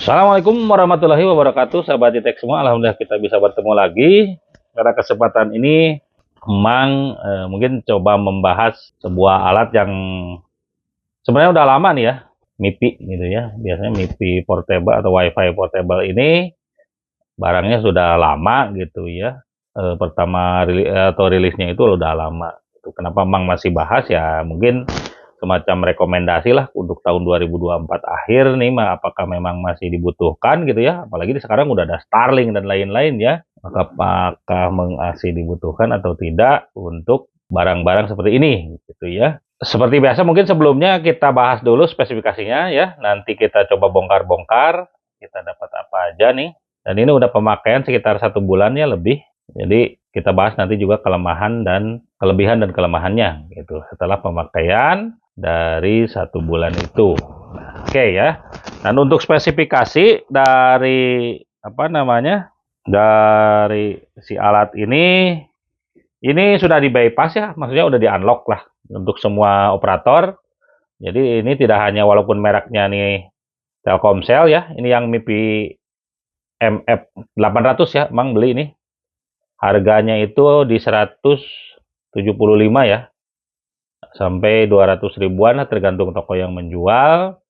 Assalamualaikum warahmatullahi wabarakatuh, sahabat Itek semua. Alhamdulillah kita bisa bertemu lagi. Pada kesempatan ini, Emang mungkin coba membahas sebuah alat yang sebenarnya udah lama nih ya, MIPI gitu ya. Biasanya MIPI portable atau WiFi portable ini barangnya sudah lama gitu ya. Pertama rilisnya itu udah lama. Kenapa Emang masih bahas ya? Mungkin semacam rekomendasi lah untuk tahun 2024 akhir nih, apakah memang masih dibutuhkan gitu ya, apalagi sekarang udah ada Starlink dan lain-lain ya, apakah masih dibutuhkan atau tidak untuk barang-barang seperti ini gitu ya. Seperti biasa mungkin sebelumnya kita bahas dulu spesifikasinya ya, nanti kita coba bongkar-bongkar kita dapat apa aja nih, dan ini udah pemakaian sekitar 1 bulan ya lebih, jadi kita bahas nanti juga kelemahan dan kelemahannya gitu setelah pemakaian dari 1 bulan itu. Oke ya. Dan untuk spesifikasi dari dari si alat ini sudah di bypass ya, maksudnya udah di unlock lah untuk semua operator. Jadi ini tidak hanya walaupun mereknya nih Telkomsel ya, ini yang MIPI MF 800 ya, Emang beli ini. Harganya itu di 175 ya, sampai 200 ribuan lah tergantung toko yang menjual.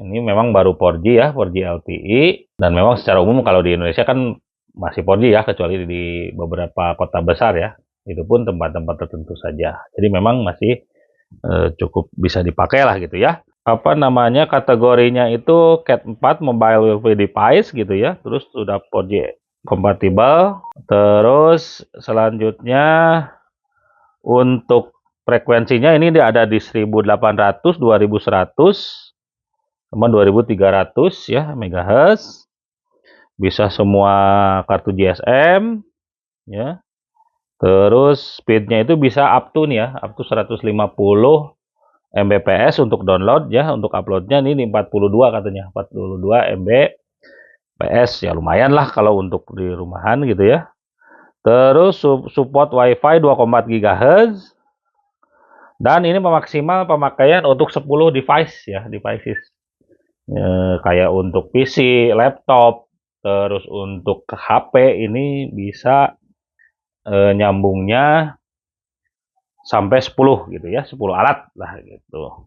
Ini memang baru 4G ya, 4G LTE, dan memang secara umum kalau di Indonesia kan masih 4G ya, kecuali di beberapa kota besar ya, itu pun tempat-tempat tertentu saja. Jadi memang masih cukup bisa dipakai lah gitu ya. Kategorinya itu Cat 4 Mobile Wi-Fi Device gitu ya, terus sudah 4G kompatibel. Terus selanjutnya untuk frekuensinya ini ada di 1800, 2100, sama 2300 ya MHz. Bisa semua kartu GSM ya. Terus speednya itu bisa up to nih ya, up to 150 Mbps untuk download ya, untuk uploadnya ini 42 katanya, 42 Mbps ya, lumayan lah kalau untuk di rumahan gitu ya. Terus support WiFi 2,4 GHz. Dan ini maksimal pemakaian untuk 10 device ya, devices. Kayak untuk PC, laptop, terus untuk HP ini bisa nyambungnya sampai 10 gitu ya, 10 alat lah gitu.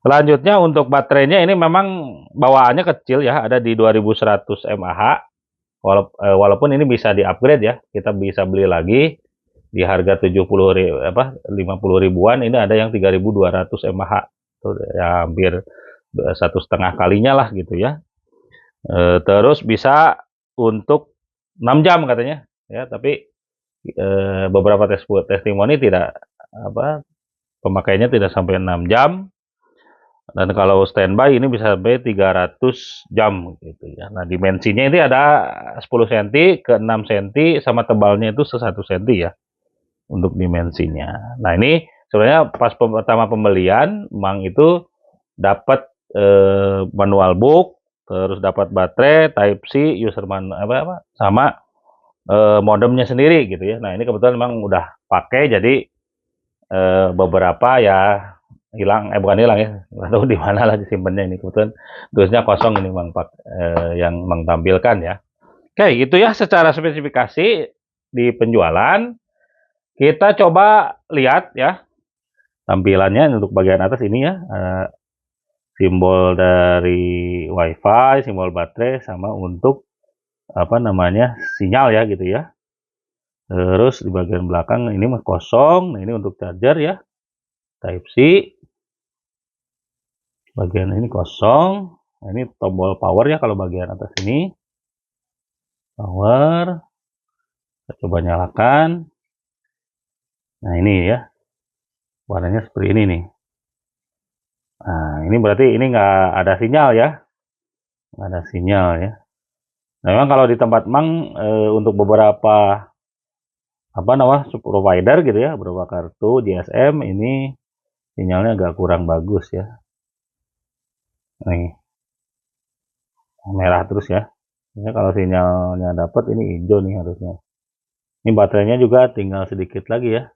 Selanjutnya untuk baterainya ini memang bawaannya kecil ya, ada di 2100 mAh. Walaupun ini bisa di-upgrade ya, kita bisa beli lagi di harga 50 ribuan, ini ada yang 3200 mAh. Itu ya hampir 1,5 kalinya lah gitu ya. Terus bisa untuk 6 jam katanya ya, tapi beberapa testimoni tidak pemakaiannya tidak sampai 6 jam, dan kalau standby ini bisa sampai 300 jam gitu ya. Nah, dimensinya ini ada 10 cm ke 6 cm, sama tebalnya itu 1 cm ya untuk dimensinya. Nah, ini sebenarnya pas pertama pembelian Mang itu dapat manual book, terus dapat baterai Type C, user sama modemnya sendiri gitu ya. Nah, ini kebetulan memang udah pakai, jadi beberapa ya hilang, bukan hilang ya, nggak tahu di mana lah disimpannya ini, kebetulan terusnya kosong ini Mang yang Mang tampilkan ya. Oke, gitu ya secara spesifikasi di penjualan. Kita coba lihat ya tampilannya untuk bagian atas ini ya, simbol dari WiFi, simbol baterai, sama untuk sinyal ya gitu ya. Terus di bagian belakang ini mah kosong. Nah, ini untuk charger ya, Type C. Bagian ini kosong. Nah, ini tombol power ya kalau bagian atas ini. Power. Kita coba nyalakan. Nah, ini ya. Warnanya seperti ini nih. Nah, ini berarti ini nggak ada sinyal ya. Nggak ada sinyal ya. Nah, memang kalau di tempat Mang untuk beberapa provider gitu ya, beberapa kartu GSM ini sinyalnya agak kurang bagus ya. Nih, merah terus ya. Ini kalau sinyalnya dapat ini hijau nih harusnya. Ini baterainya juga tinggal sedikit lagi ya.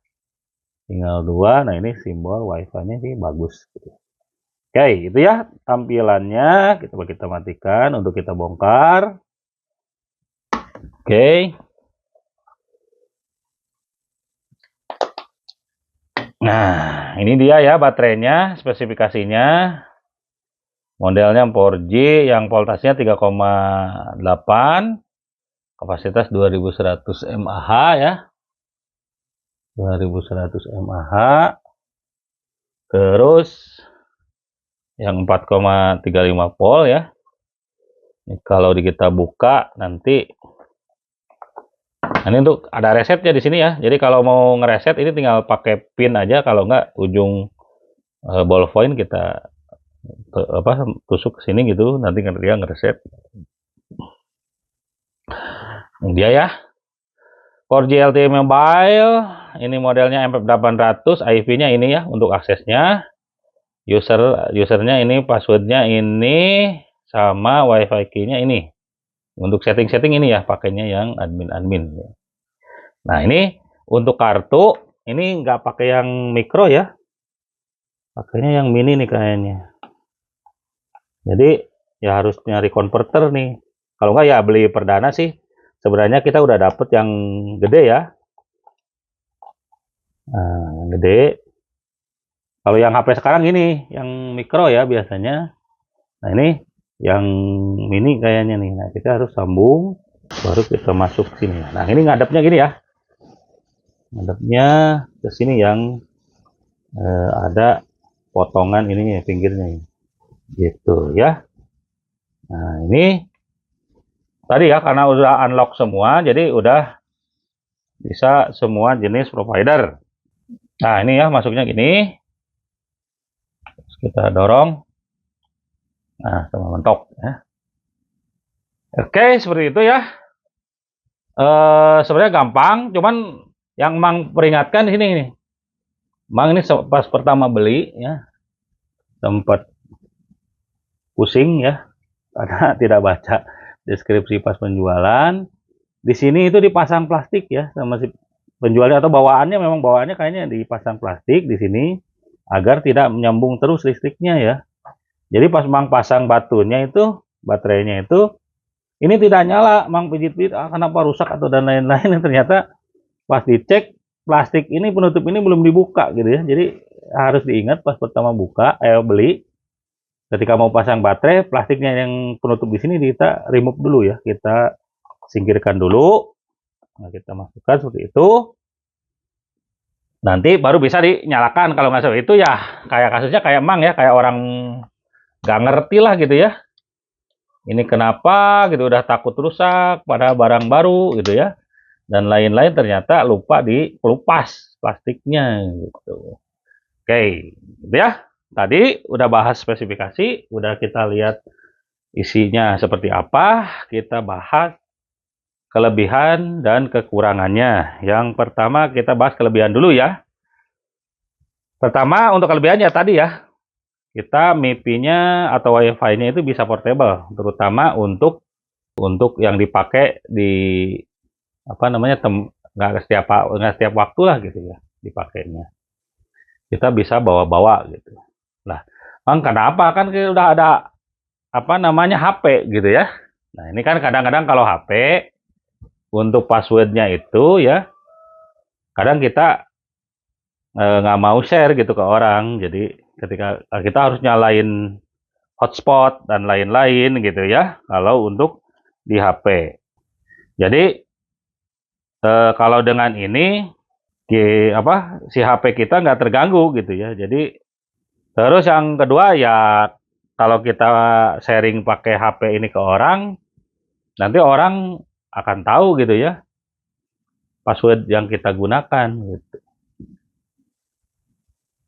Tinggal 2. Nah, ini simbol WiFi-nya sih bagus gitu. Oke, itu ya tampilannya. Kita matikan untuk kita bongkar. Oke. Nah, ini dia ya baterainya, spesifikasinya. Modelnya 4G yang voltasenya 3,8, kapasitas 2100 mAh ya. 2100 mAh. Terus yang 4,35 volt ya. Ini kalau kita buka nanti, ini untuk ada resetnya di sini ya. Jadi kalau mau ngereset ini tinggal pakai pin aja, kalau nggak ujung ballpoint kita tusuk ke sini gitu, nanti dia ngereset. Ini dia ya. 4G LTE Mobile, ini modelnya MP800, IP-nya ini ya untuk aksesnya. Usernya ini, passwordnya ini, sama WiFi key-nya ini. Untuk setting-setting ini ya, pakainya yang admin. Nah ini untuk kartu, ini nggak pakai yang micro ya, pakainya yang mini nih kayaknya. Jadi ya harus nyari konverter nih. Kalau nggak ya beli perdana sih. Sebenarnya kita udah dapet yang gede ya. Nah, yang gede. Kalau yang HP sekarang ini, yang micro ya biasanya. Nah ini yang mini kayaknya nih. Nah kita harus sambung, baru kita masuk sini. Nah ini ngadepnya gini ya. Ngadepnya ke sini yang ada potongan ini ya, pinggirnya. Gitu ya. Nah ini tadi ya, karena udah unlock semua, jadi udah bisa semua jenis provider. Nah ini ya masuknya gini, terus kita dorong, nah sama mentok ya. Oke, seperti itu ya. Sebenarnya gampang, cuman yang Mang peringatkan di sini nih, Mang ini pas pertama beli ya sempat pusing ya karena tidak baca deskripsi pas penjualan. Di sini itu dipasang plastik ya sama si penjualnya, atau bawaannya kayaknya dipasang plastik di sini agar tidak menyambung terus listriknya ya. Jadi pas Mang pasang batunya itu, baterainya itu, ini tidak nyala. Mang pijit-pijit, kenapa rusak atau dan lain-lain. Ternyata pas dicek, plastik ini, penutup ini belum dibuka gitu ya. Jadi harus diingat pas pertama beli, ketika mau pasang baterai, plastiknya yang penutup di sini kita remove dulu ya. Kita singkirkan dulu. Nah, kita masukkan seperti itu. Nanti baru bisa dinyalakan. Kalau nggak seperti itu ya kayak kasusnya kayak Mang ya, kayak orang nggak ngerti lah gitu ya. Ini kenapa gitu, udah takut rusak pada barang baru gitu ya. Dan lain-lain, ternyata lupa dipelupas plastiknya gitu. Oke, gitu ya. Tadi udah bahas spesifikasi, udah kita lihat isinya seperti apa, kita bahas kelebihan dan kekurangannya. Yang pertama kita bahas kelebihan dulu ya. Pertama untuk kelebihannya tadi ya, kita MIPI-nya atau WiFi-nya itu bisa portable, terutama untuk yang dipakai di nggak setiap waktu lah gitu ya dipakainya. Kita bisa bawa-bawa gitu. Nah, Bang, kenapa kan udah ada HP gitu ya. Nah, ini kan kadang-kadang kalau HP untuk passwordnya itu ya, kadang kita nggak mau share gitu ke orang. Jadi ketika kita harus nyalain hotspot dan lain-lain gitu ya, kalau untuk di HP. Jadi kalau dengan ini si HP kita nggak terganggu gitu ya. Jadi terus yang kedua ya, kalau kita sharing pakai HP ini ke orang, nanti orang akan tahu gitu ya password yang kita gunakan gitu.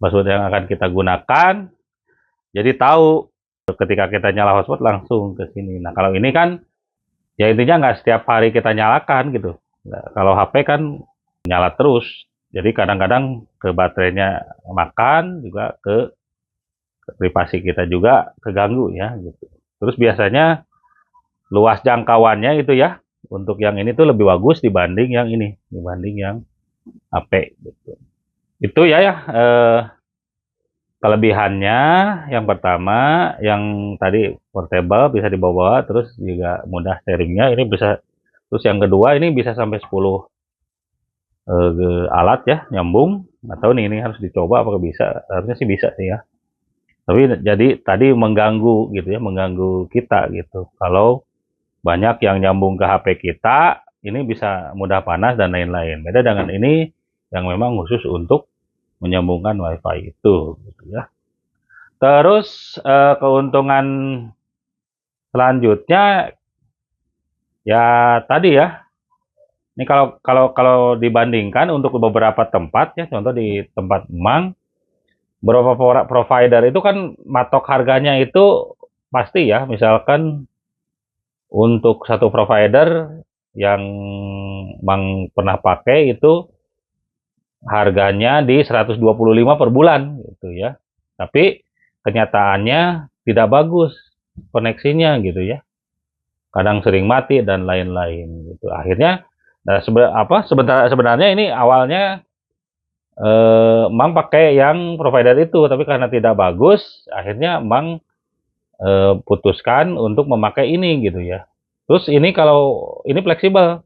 Password yang akan kita gunakan, jadi tahu ketika kita nyala hotspot langsung ke sini. Nah kalau ini kan ya intinya nggak setiap hari kita nyalakan gitu. Nah, kalau HP kan nyala terus, jadi kadang-kadang ke baterainya makan, juga ke privasi kita juga keganggu ya gitu. Terus biasanya luas jangkauannya itu ya, untuk yang ini tuh lebih bagus dibanding yang ini, dibanding yang HP gitu. Itu ya Kelebihannya yang pertama, yang tadi portable bisa dibawa, terus juga mudah sharingnya ini bisa. Terus yang kedua ini bisa sampai 10 alat ya nyambung. Atau ini harus dicoba apakah bisa. Harusnya sih bisa sih ya. Tapi jadi tadi mengganggu gitu ya, mengganggu kita gitu. Kalau banyak yang nyambung ke HP kita, ini bisa mudah panas dan lain-lain. Beda dengan ini yang memang khusus untuk menyambungkan WiFi itu gitu ya. Terus keuntungan selanjutnya ya tadi ya. Ini kalau dibandingkan untuk beberapa tempat ya, contoh di tempat Mang, beberapa provider itu kan matok harganya itu pasti ya. Misalkan untuk satu provider yang Mang pernah pakai itu harganya di 125 per bulan gitu ya. Tapi kenyataannya tidak bagus koneksinya gitu ya. Kadang sering mati dan lain-lain gitu. Akhirnya nah, sebenarnya ini awalnya Mang pakai yang provider itu, tapi karena tidak bagus, akhirnya Mang putuskan untuk memakai ini gitu ya. Terus ini kalau ini fleksibel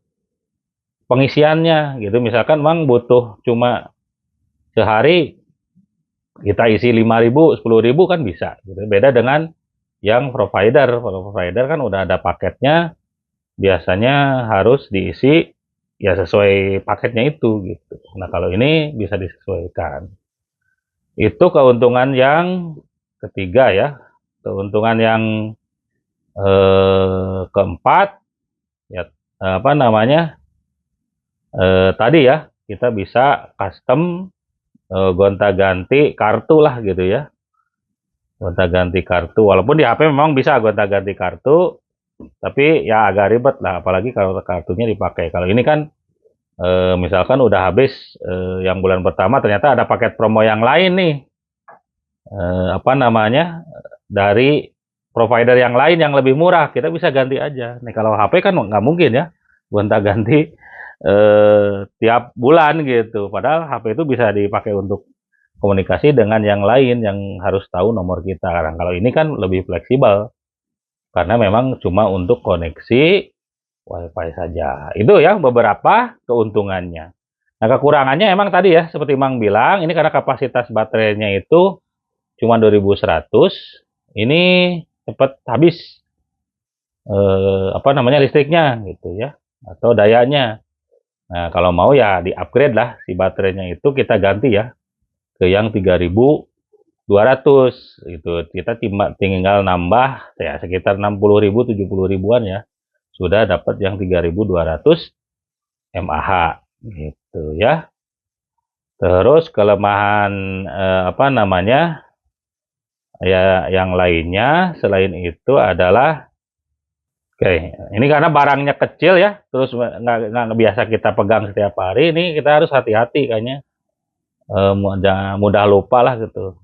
pengisiannya gitu. Misalkan Mang butuh cuma sehari kita isi 5.000, 10.000 kan bisa gitu. Beda dengan yang provider. Kalau provider kan udah ada paketnya, biasanya harus diisi ya sesuai paketnya itu gitu. Nah, kalau ini bisa disesuaikan. Itu keuntungan yang ketiga ya. Keuntungan yang keempat ya apa namanya? Tadi ya, kita bisa custom gonta-ganti kartu lah gitu ya. Gonta-ganti kartu. Walaupun di HP memang bisa gonta-ganti kartu, tapi ya agak ribet lah, apalagi kalau kartunya dipakai. Kalau ini kan misalkan udah habis yang bulan pertama, ternyata ada paket promo yang lain nih, apa namanya, dari provider yang lain yang lebih murah, kita bisa ganti aja. Nih kalau HP kan nggak mungkin ya, gonta-ganti tiap bulan gitu. Padahal HP itu bisa dipakai untuk komunikasi dengan yang lain yang harus tahu nomor kita. Kalau ini kan lebih fleksibel, karena memang cuma untuk koneksi WiFi saja. Itu ya beberapa keuntungannya. Nah, kekurangannya emang tadi ya, seperti Mang bilang, ini karena kapasitas baterainya itu cuma 2100, ini cepat habis apa namanya listriknya gitu ya, atau dayanya. Nah, kalau mau ya di-upgrade lah si baterainya itu, kita ganti ya ke yang 3200 gitu. Kita tinggal nambah ya sekitar 60.000 70.000-an ya. Sudah dapat yang 3200 mAh gitu ya. Terus kelemahan apa namanya? Ya yang lainnya selain itu adalah oke, ini karena barangnya kecil ya, terus nggak biasa kita pegang setiap hari, ini kita harus hati-hati kayaknya, mudah lupa lah gitu.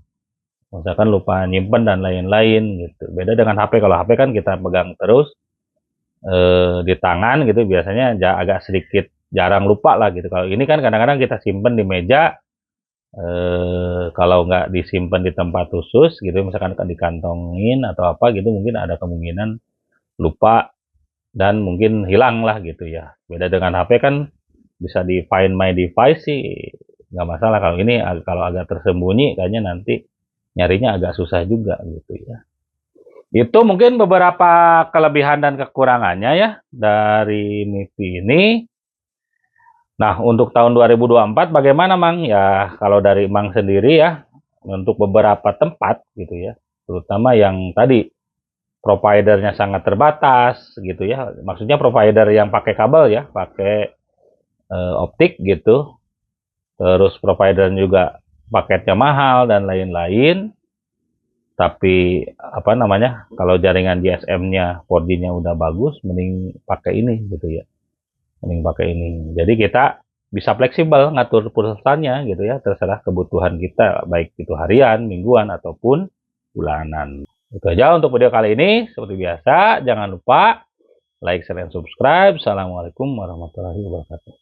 Misalkan lupa nyimpen dan lain-lain gitu. Beda dengan HP, kalau HP kan kita pegang terus di tangan gitu, biasanya agak sedikit jarang lupa lah gitu. Kalau ini kan kadang-kadang kita simpen di meja, kalau nggak disimpan di tempat khusus gitu, misalkan dikantongin atau apa gitu, mungkin ada kemungkinan lupa dan mungkin hilang lah gitu ya. Beda dengan HP kan bisa di find my device sih nggak masalah. Kalau ini kalau agak tersembunyi kayaknya nanti nyarinya agak susah juga gitu ya. Itu mungkin beberapa kelebihan dan kekurangannya ya dari MIFI ini. Nah, untuk tahun 2024 bagaimana Mang? Ya, kalau dari Mang sendiri ya, untuk beberapa tempat gitu ya, terutama yang tadi providernya sangat terbatas gitu ya. Maksudnya provider yang pakai kabel ya, pakai optik gitu. Terus provider juga paketnya mahal dan lain-lain. Tapi apa namanya? Kalau jaringan GSM-nya 4G-nya udah bagus, mending pakai ini gitu ya. Mending pakai ini. Jadi kita bisa fleksibel ngatur pulsanya gitu ya, terserah kebutuhan kita, baik itu harian, mingguan, ataupun bulanan. Itu aja untuk video kali ini. Seperti biasa, jangan lupa like, share, dan subscribe. Assalamualaikum warahmatullahi wabarakatuh.